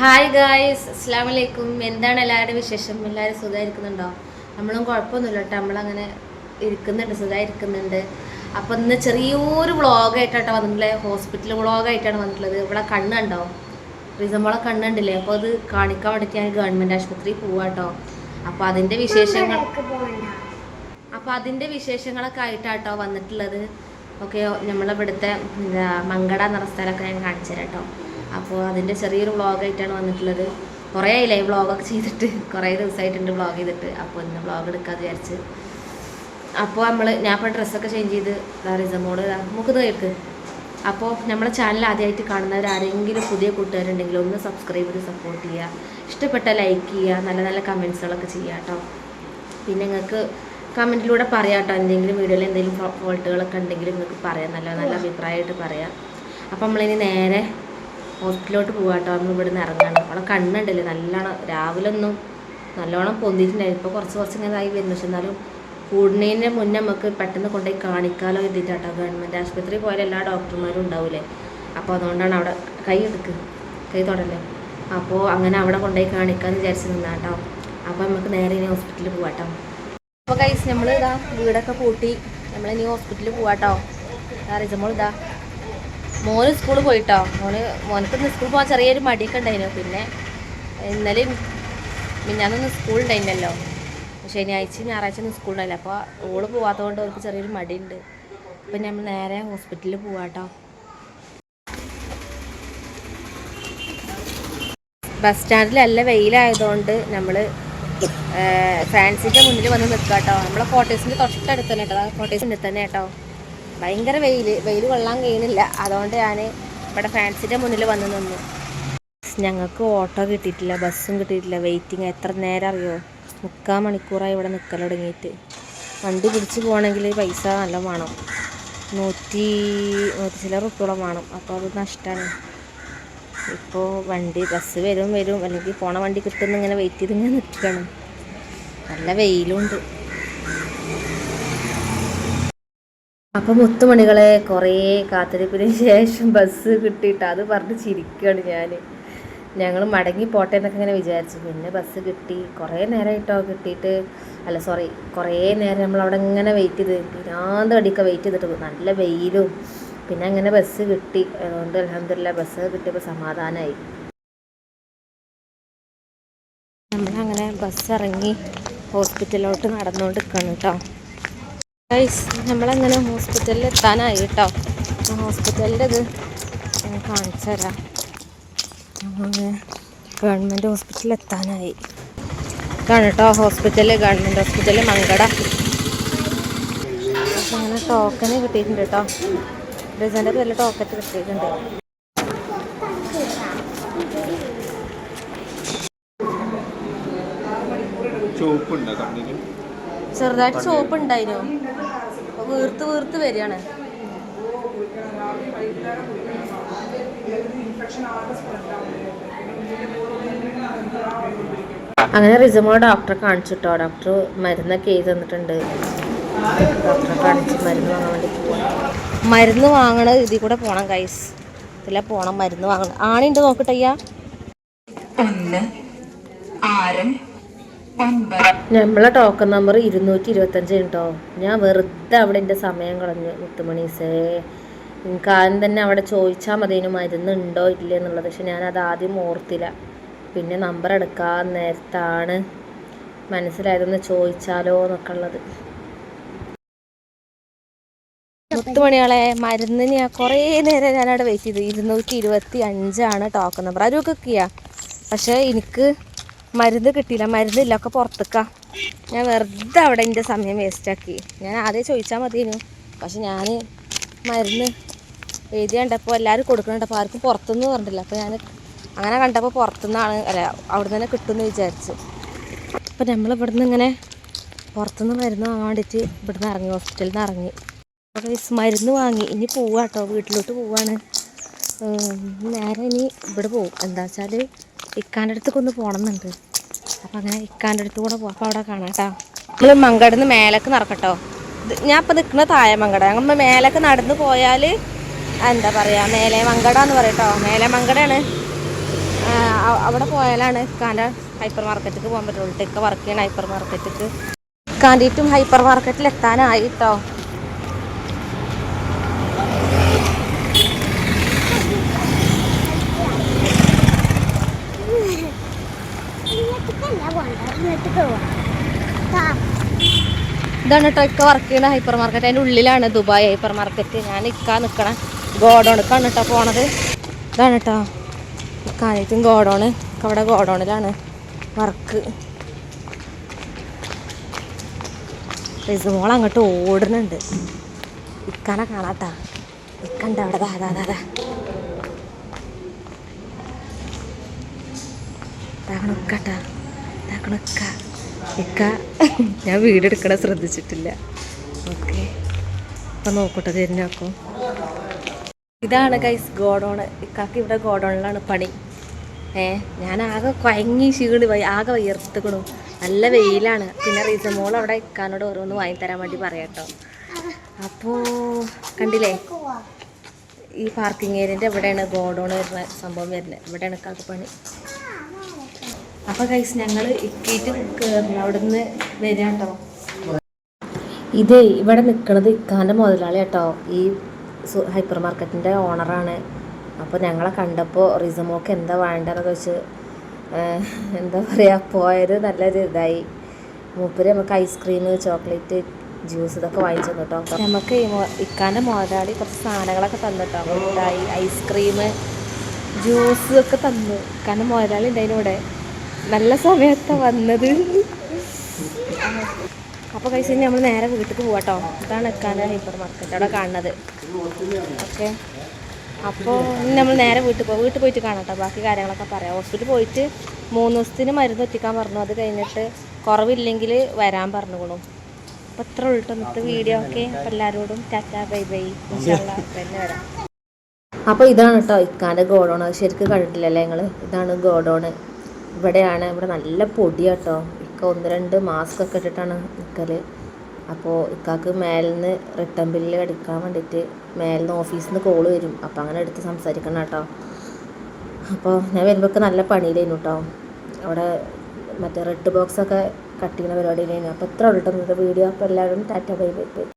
Hi guys, അസ്സലാമു അലൈക്കും. എന്താണ് എല്ലാവരുടെയും വിശേഷം? എല്ലാവരും സുഖമായിരിക്കുന്നുണ്ടോ? നമ്മളും കുഴപ്പമൊന്നുമില്ല കേട്ടോ, നമ്മളങ്ങനെ ഇരിക്കുന്നുണ്ട്, സുഖമായിരിക്കുന്നുണ്ട്. അപ്പോൾ ഇന്ന് ചെറിയൊരു വ്ളോഗായിട്ടാണ് വന്നിട്ടുള്ളത്. ഹോസ്പിറ്റൽ വ്ളോഗായിട്ടാണ് വന്നിട്ടുള്ളത്. ഇവിടെ കണ്ണുണ്ടോ, റിസമോളെ കണ്ണുണ്ടില്ലേ? അപ്പോൾ അത് കാണിക്കാൻ വേണ്ടിയിട്ട് ഞാൻ ഗവൺമെൻറ് ആശുപത്രിയിൽ പോവാം കേട്ടോ. അപ്പോൾ അതിൻ്റെ വിശേഷങ്ങളൊക്കെ ആയിട്ടാട്ടോ വന്നിട്ടുള്ളത്. ഓക്കെ, നമ്മളിവിടുത്തെ മങ്കട എന്ന സ്ഥലമൊക്കെ ഞാൻ കാണിച്ചു തരാം കേട്ടോ. അപ്പോൾ അതിൻ്റെ ചെറിയൊരു വ്ളോഗായിട്ടാണ് വന്നിട്ടുള്ളത്. കുറേ ആയില്ലേ വ്ളോഗൊക്കെ ചെയ്തിട്ട്, കുറേ ദിവസമായിട്ടുണ്ട് വ്ളോഗ് ചെയ്തിട്ട്. അപ്പോൾ ഇന്ന് വ്ളോഗ് എടുക്കാമെന്ന് വിചാരിച്ച്. അപ്പോൾ ഞാൻ ഇപ്പോൾ ഡ്രസ്സൊക്കെ ചേഞ്ച് ചെയ്ത് റിസമോള് നമുക്ക് കേൾക്ക്. അപ്പോൾ നമ്മളെ ചാനൽ ആദ്യമായിട്ട് കാണുന്നവർ ആരെങ്കിലും പുതിയ കൂട്ടുകാരുണ്ടെങ്കിൽ ഒന്ന് സബ്സ്ക്രൈബ് ചെയ്ത് സപ്പോർട്ട് ചെയ്യുക. ഇഷ്ടപ്പെട്ട ലൈക്ക് ചെയ്യുക, നല്ല നല്ല കമൻസുകളൊക്കെ ചെയ്യുക കേട്ടോ. പിന്നെ നിങ്ങൾക്ക് കമൻറ്റിലൂടെ പറയാം കേട്ടോ, എന്തെങ്കിലും വീഡിയോയിൽ എന്തെങ്കിലും ഫോൾട്ടുകളൊക്കെ ഉണ്ടെങ്കിൽ നിങ്ങൾക്ക് പറയാം, നല്ല നല്ല അഭിപ്രായമായിട്ട് പറയാം. അപ്പോൾ നമ്മളിനി നേരെ ഹോസ്പിറ്റലിലോട്ട് പോകാം കേട്ടോ. നമ്മൾ ഇവിടെ നിന്ന് ഇറങ്ങണം. അവിടെ കണ്ണുണ്ടല്ലേ, നല്ലോണം രാവിലെ ഒന്നും നല്ലോണം പൊന്തിയിട്ടുണ്ടായിരുന്നു. ഇപ്പോൾ കുറച്ച് ഇങ്ങനെ ആയി വരുന്നു. പക്ഷെ എന്നാലും കൂടുന്നതിന് മുന്നേ നമുക്ക് പെട്ടെന്ന് കൊണ്ടുപോയി കാണിക്കാമല്ലോ എഴുതിയിട്ടാട്ടോ. ഗവൺമെൻറ് ആശുപത്രി പോയാൽ എല്ലാ ഡോക്ടർമാരും ഉണ്ടാവില്ലേ. അപ്പോൾ അതുകൊണ്ടാണ് അവിടെ കൈ തൊടല്ലേ. അപ്പോൾ അങ്ങനെ അവിടെ കൊണ്ടുപോയി കാണിക്കാമെന്ന് വിചാരിച്ച് നിന്നാട്ടോ. അപ്പോൾ നമുക്ക് നേരെ ഇനി ഹോസ്പിറ്റലിൽ പോകാം കേട്ടോ. അപ്പോൾ കൈസ് നമ്മൾ വീടൊക്കെ പൂട്ടി നമ്മളിനി ഹോസ്പിറ്റലിൽ പോകാം കേട്ടോ. റിസമോൾ മോന് സ്കൂളിൽ പോയിട്ടോ. മോനക്ക് ഇന്ന് സ്കൂളിൽ പോകാൻ ചെറിയൊരു മടിയൊക്കെ ഉണ്ടായിരുന്നു. പിന്നെ ഇന്നലെ മിഞ്ഞാന്നൊന്ന് സ്കൂൾ ഉണ്ടായിരുന്നല്ലോ, ശനിയാഴ്ച ഞായറാഴ്ച ഒന്നും സ്കൂളുണ്ടായില്ല. അപ്പോൾ ഓള് പോകാത്തതുകൊണ്ട് അവർക്ക് ചെറിയൊരു മടിയുണ്ട്. അപ്പം നമ്മൾ നേരെ ഹോസ്പിറ്റലിൽ പോവാട്ടോ. ബസ് സ്റ്റാൻഡിൽ നല്ല വെയിലായതുകൊണ്ട് നമ്മൾ ഫാൻസിൻ്റെ മുന്നിൽ വന്ന് നിൽക്കുക കേട്ടോ. നമ്മളെ കോട്ടേഴ്സിൻ്റെ തൊട്ടടുത്ത് തന്നെ കേട്ടോ, കോട്ടേഴ്സിൻ്റെ തന്നെ കേട്ടോ. ഭയങ്കര വെയിൽ കൊള്ളാൻ കഴിയുന്നില്ല. അതുകൊണ്ട് ഞാൻ ഇവിടെ ഫാൻസിൻ്റെ മുന്നിൽ വന്ന് നിന്നു. ഞങ്ങൾക്ക് ഓട്ടോ കിട്ടിയിട്ടില്ല, ബസ്സും കിട്ടിയിട്ടില്ല. വെയിറ്റിംഗ് എത്ര നേരം അറിയോ, 3/4 മണിക്കൂറായി ഇവിടെ നിൽക്കൽ തുടങ്ങിയിട്ട്. വണ്ടി പിടിച്ച് പോകണമെങ്കിൽ പൈസ നല്ല വേണം, 100 ചില റുപ്യോളം വേണം. അപ്പോൾ അത് നഷ്ടമാണ്. ഇപ്പോൾ ബസ് വരും അല്ലെങ്കിൽ പോണ വണ്ടി കിട്ടുന്ന ഇങ്ങനെ വെയിറ്റ് ചെയ്ത് ഇങ്ങനെ നിൽക്കണം. നല്ല വെയിലുണ്ട്. അപ്പോൾ മുത്തുമണികളെ കുറേ കാത്തിരിപ്പിന് ശേഷം ബസ് കിട്ടിയിട്ട് അത് പറഞ്ഞ് ചിരിക്കുകയാണ് ഞങ്ങൾ മടങ്ങി പോട്ടെ എന്നൊക്കെ ഇങ്ങനെ വിചാരിച്ചു. പിന്നെ ബസ് കിട്ടി. കുറേ നേരമായിട്ടോ കിട്ടിയിട്ട്, കുറേ നേരം നമ്മളവിടെ ഇങ്ങനെ വെയിറ്റ് ചെയ്ത് പിന്നാന്ത് അടിയൊക്കെ വെയിറ്റ് ചെയ്തിട്ട് നല്ല വെയിലും. പിന്നെ അങ്ങനെ ബസ് കിട്ടി. അതുകൊണ്ട് അൽഹംദുലില്ലാ ബസ് കിട്ടിയപ്പോൾ സമാധാനമായി. നമ്മളങ്ങനെ ബസ് ഇറങ്ങി ഹോസ്പിറ്റലിലോട്ട് നടന്നുകൊണ്ട് നിൽക്കണം കേട്ടോ. നമ്മളങ്ങനെ ഹോസ്പിറ്റലിൽ എത്താനായി കേട്ടോ. ഹോസ്പിറ്റലിൻ്റെ ഇത് ഞാൻ കാണിച്ചു തരാം. ഗവൺമെൻറ് ഹോസ്പിറ്റലിൽ എത്താനായി ഇതാണ് കേട്ടോ. Government hospital Mankada. അങ്ങനെ ടോക്കന് കിട്ടിയിട്ടുണ്ട് കേട്ടോ. റിസൻ്റെ പേരിൽ ടോക്കറ്റ് കിട്ടിയിട്ടുണ്ട്. ചെറുതായിട്ട് ചോപ്പ് ഉണ്ടായിരുന്നു. വീർത്ത് വരികയാണ്. അങ്ങനെ റിസമോ ഡോക്ടറെ കാണിച്ചിട്ടോ. ഡോക്ടർ മരുന്നൊക്കെ എഴുതി തന്നിട്ടുണ്ട്. ഡോക്ടറെ കാണിച്ച് മരുന്ന് വാങ്ങാൻ വേണ്ടിയിട്ട് പോകണം. മരുന്ന് വാങ്ങണത് ഇതിൽ കൂടെ പോകണം ഗൈസ്. ഇതിലെ പോകണം മരുന്ന് വാങ്ങണം. ആണിണ്ട് നോക്കട്ടയ്യ. നമ്മളെ ടോക്കൺ നമ്പർ 225 കേട്ടോ. ഞാൻ വെറുതെ അവിടെ എൻ്റെ സമയം കളഞ്ഞു. മുത്തുമണീസേ, എനിക്ക് ആദ്യം തന്നെ അവിടെ ചോദിച്ചാൽ മതിന് മരുന്നുണ്ടോ ഇല്ല എന്നുള്ളത്. പക്ഷെ ഞാനത് ആദ്യം ഓർത്തില്ല. പിന്നെ നമ്പർ എടുക്കാൻ നേരത്താണ് മനസ്സിലായതൊന്ന് ചോദിച്ചാലോ എന്നൊക്കെ ഉള്ളത്. മുത്തുമണികളെ മരുന്നിന് ഞാൻ കുറേ നേരം ഞാനവിടെ വെയിറ്റ് ചെയ്തു. 225 ടോക്കൺ നമ്പർ. അതൊക്കെ പക്ഷേ എനിക്ക് മരുന്ന് കിട്ടിയില്ല. മരുന്നില്ല, ഒക്കെ പുറത്തേക്കാ. ഞാൻ വെറുതെ അവിടെ എൻ്റെ സമയം വേസ്റ്റാക്കി. ഞാൻ ആദ്യം ചോദിച്ചാൽ മതിയെന്നു. പക്ഷെ ഞാൻ മരുന്ന് എഴുതി കണ്ടപ്പോൾ എല്ലാവരും കൊടുക്കണുണ്ടപ്പോൾ ആർക്കും പുറത്തുനിന്ന് പറഞ്ഞിട്ടില്ല. അപ്പോൾ ഞാൻ അങ്ങനെ കണ്ടപ്പോൾ പുറത്തുനിന്നാണ് അവിടെ നിന്ന് തന്നെ കിട്ടുമെന്ന് വിചാരിച്ചു. അപ്പോൾ നമ്മളിവിടെ നിന്ന് ഇങ്ങനെ പുറത്തുനിന്ന് മരുന്ന് വാങ്ങാൻ വേണ്ടിയിട്ട് ഇവിടുന്ന് ഇറങ്ങി, ഹോസ്പിറ്റലിൽ നിന്ന് ഇറങ്ങി. അപ്പോൾ മരുന്ന് വാങ്ങി ഇനി പോവാം കേട്ടോ. വീട്ടിലോട്ട് പോവാണ്. നേരെ ഇനി ഇവിടെ പോവും. എന്താ വെച്ചാൽ ഇക്കാൻ്റെ അടുത്തേക്കൊന്ന് പോകണമെന്നുണ്ട്. അപ്പം അങ്ങനെ ഇക്കാൻ്റെ അടുത്ത് കൂടെ പോകാം. അപ്പോൾ അവിടെ കാണാം കേട്ടോ. നമ്മൾ മങ്കടന്ന് മേലേക്ക് നടക്കട്ടോ. ഞാൻ ഇപ്പോൾ നിൽക്കുന്ന താഴെ മങ്കട. നമ്മൾ മേലേക്ക് നടന്ന് പോയാൽ എന്താ പറയുക, മേലെ മങ്കട എന്ന് പറയട്ടോ. മേലെ മങ്കടയാണ്. അവിടെ പോയാലാണ് ഇക്കാൻ്റെ ഹൈപ്പർ മാർക്കറ്റിക്ക് പോകാൻ പറ്റുള്ളൂ. ഇക്ക വർക്ക് ചെയ്യണ ഹൈപ്പർ മാർക്കറ്റിക്ക്. ഇക്കാൻ്റെയും ഹൈപ്പർ മാർക്കറ്റിൽ എത്താനായി കേട്ടോ. ഇതാണ് കേട്ടോ ഇക്ക വർക്ക് ചെയ്യുന്ന ഹൈപ്പർ മാർക്കറ്റ്. അതിൻ്റെ ഉള്ളിലാണ് ദുബായ് ഹൈപ്പർ മാർക്കറ്റ്. ഞാൻ ഇക്ക നിൽക്കണ ഗോഡൗണിക്കാണ് കേട്ടോ പോണത്. ഇതാണ് കേട്ടോ ഇക്കാനായിട്ടും ഗോഡൗണ്. അവിടെ ഗോഡൗണിലാണ് വർക്ക്. റിസുമോൾ അങ്ങോട്ട് ഓടുന്നുണ്ട്. ഇക്കാനെ കാണാട്ടാ. ഇക്കണ്ട അവിടെ ദാ താക്കണക്കാട്ടാ താക്കണക്ക ഇക്ക. ഞാൻ വീടെടുക്കണ ശ്രദ്ധിച്ചിട്ടില്ല. ഓക്കെ അപ്പം നോക്കട്ടെ തിരിഞ്ഞാക്കും. ഇതാണ് ഗൈസ് ഗോഡൗണ്. ഇക്കാക്ക് ഇവിടെ ഗോഡൗണിലാണ് പണി. ഞാൻ ആകെ കുഴങ്ങി ക്ഷീണി ആകെ വയർത്തുക്കണു. നല്ല വെയിലാണ്. പിന്നെ റിസമോൾ അവിടെ ഇക്കാനോട് ഓരോന്ന് വാങ്ങിത്തരാൻ വേണ്ടി പറയാട്ടോ. അപ്പോൾ കണ്ടില്ലേ ഈ പാർക്കിംഗ് ഏരിയൻ്റെ എവിടെയാണ് ഗോഡൗൺ വരുന്ന സംഭവം വരുന്നത്. ഇവിടെയാണ് ഇക്കാക്ക് പണി. അപ്പോൾ ഗൈസ് ഞങ്ങൾ ഇക്കീറ്റ് കയറണം. അവിടെ നിന്ന് വരിക കേട്ടോ. ഇത് ഇവിടെ നിൽക്കുന്നത് ഇക്കാൻ്റെ മുതലാളി കേട്ടോ. ഈ ഹൈപ്പർ മാർക്കറ്റിൻ്റെ ഓണറാണ്. അപ്പോൾ ഞങ്ങളെ കണ്ടപ്പോൾ റിസമോക്ക് എന്താ വേണ്ടതെന്ന് വെച്ച് എന്താ പറയുക പോയത് നല്ലൊരു ഇതായി. മൂപ്പര് നമുക്ക് ഐസ്ക്രീം, ചോക്ലേറ്റ്, ജ്യൂസ് ഇതൊക്കെ വാങ്ങിച്ചു കേട്ടോ. നമുക്ക് ഇക്കാൻ്റെ മുതലാളി കുറച്ച് സാധനങ്ങളൊക്കെ തന്നിട്ടോ. മിഠായി, ഐസ്ക്രീം, ജ്യൂസ് ഒക്കെ തന്നു. ഇക്കാൻ്റെ മുതലാളി ഉണ്ടായിരുന്നു ഇവിടെ. നല്ല സമയത്താണ് വന്നത്. അപ്പോൾ കഴിച്ച് നമ്മൾ നേരെ വീട്ടിലേക്ക് പോകാട്ടോ. ഇതാണ് ഇക്കാൻ്റെ ഹൈപ്പർ മാർക്കറ്റ് അവിടെ കാണുന്നത്. ഓക്കെ അപ്പോൾ നമ്മൾ നേരെ വീട്ടിൽ പോകും. വീട്ടിൽ പോയിട്ട് കാണാം കേട്ടോ. ബാക്കി കാര്യങ്ങളൊക്കെ പറയാം. ഹോസ്പിറ്റലിൽ പോയിട്ട് 3 ദിവസത്തിന് മരുന്ന് എത്തിക്കാൻ പറഞ്ഞു. അത് കഴിഞ്ഞിട്ട് കുറവില്ലെങ്കിൽ വരാൻ പറഞ്ഞുകൊള്ളു. അപ്പോൾ ഇത്ര ഉള്ളൂ ഇന്നത്തെ വീഡിയോ. ഒക്കെ അപ്പോൾ എല്ലാവരോടും ടാറ്റാ ബൈ ബൈ. ഇൻഷാല്ലാ തന്നെ വരാം. അപ്പോൾ ഇതാണ് കേട്ടോ ഇക്കാൻ്റെ ഗോഡൗൺ. അത് ശരിക്കും കണ്ടിട്ടില്ലല്ലേ നിങ്ങൾ? ഇതാണ് ഗോഡൗൺ. ഇവിടെയാണ്. ഇവിടെ നല്ല പൊടിയാട്ടോ. ഇക്ക 1-2 മാസ്ക് ഒക്കെ ഇട്ടിട്ടാണ് നിൽക്കൽ. അപ്പോൾ ഇക്കാക്ക് മേലിന്ന് റിട്ടേൺ ബില്ല് എടുക്കാൻ വേണ്ടിയിട്ട് മേലിന്ന് ഓഫീസിൽ നിന്ന് കോള് വരും. അപ്പോൾ അങ്ങനെ എടുത്ത് സംസാരിക്കണം കേട്ടോ. അപ്പോൾ ഞാൻ വരുമ്പോഴൊക്കെ നല്ല പണിയിലായിരുന്നു കേട്ടോ. അവിടെ മറ്റേ റെഡ് ബോക്സൊക്കെ കട്ട് ചെയ്യുന്ന പരിപാടിയിലായിരുന്നു. അപ്പോൾ ഇത്ര ഉള്ളൂ വീഡിയോ. അപ്പോൾ എല്ലാവരും ടാറ്റ ബൈ ബൈ.